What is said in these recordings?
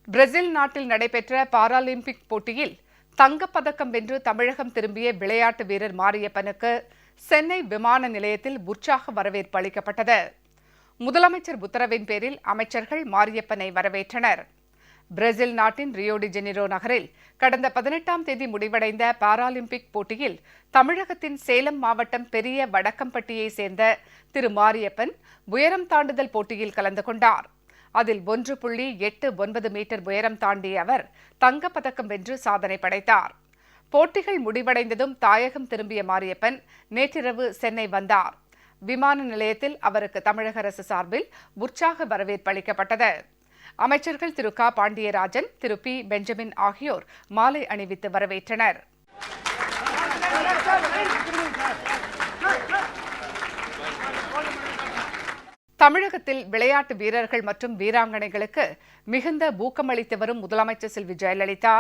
Brazil நாட்டில் நடைபெற்ற Paralympic போட்டியில் தங்கப்பதக்கம் வென்று தமிழகம் திரும்பிய விளையாட்டு வீரர் மாரியப்பனுக்கு சென்னை விமான நிலையத்தில் உற்சாக வரவேற்பு அளிக்கப்பட்டது. முதலமைச்சர் உத்தரவின் பேரில் அமைச்சர்கள் மாரியப்பனை வரவேற்றனர். பிரேசில் நாட்டின் ரியோ டி ஜெனிரோ நகரில் கடந்த 18ஆம் தேதி முடிவடைந்த பாராலிம்பிக் போட்டியில் தமிழகத்தின் சேலம் மாவட்டம் பெரிய வடக்கம்பட்டியை சேர்ந்த திரு மாரியப்பன் உயரம் தாண்டுதல் போட்டியில் கலந்து கொண்டார். அதில் 1.89 மீட்டர் உயரம் தாண்டிய அவர் தங்கப்பதக்கம் வென்று சாதனை படைத்தார். போட்டிகள் முடிவடைந்ததும் தாயகம் திரும்பிய மாரியப்பன் நேற்றிரவு சென்னை வந்தார். விமான நிலையத்தில் அவருக்கு தமிழக அரசு சார்பில் உற்சாக வரவேற்பு அளிக்கப்பட்டது. அமைச்சர்கள் திரு க பாண்டியராஜன், திரு பி பெஞ்சமின் ஆகியோர் மாலை அணிவித்து வரவேற்றனர். தமிழகத்தில் விளையாட்டு வீரர்கள் மற்றும் வீராங்கனைகளுக்கு மிகுந்த ஊக்கமளித்து வரும் முதலமைச்சர் செல்வி ஜெயலலிதா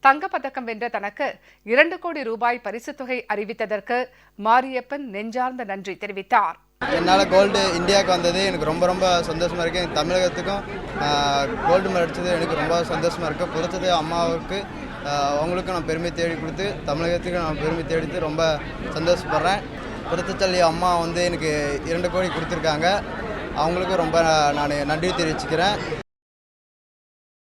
தங்கப்பதக்கம் வென்ற தனக்கு 2 கோடி ரூபாய் பரிசுத் தொகை அறிவித்ததற்கு மாரியப்பன் நெஞ்சார்ந்த நன்றி தெரிவித்தார். என்னால் கோல்டு இந்தியாவுக்கு வந்தது எனக்கு ரொம்ப சந்தோஷமாக இருக்குது. எனக்கு தமிழகத்துக்கும் கோல்டு மெடல் அடித்தது எனக்கு ரொம்ப சந்தோஷமாக இருக்குது. புரட்சி அம்மாவுக்கு அவங்களுக்கும் நான் பெருமை தேடி கொடுத்து தமிழகத்துக்கு நான் பெருமை தேடித்து ரொம்ப சந்தோஷப்படுறேன். புரட்சி அம்மா எனக்கு 2 கோடி கொடுத்துருக்காங்க. அவங்களுக்கும் ரொம்ப நான் நன்றி தெரிவிச்சுக்கிறேன்.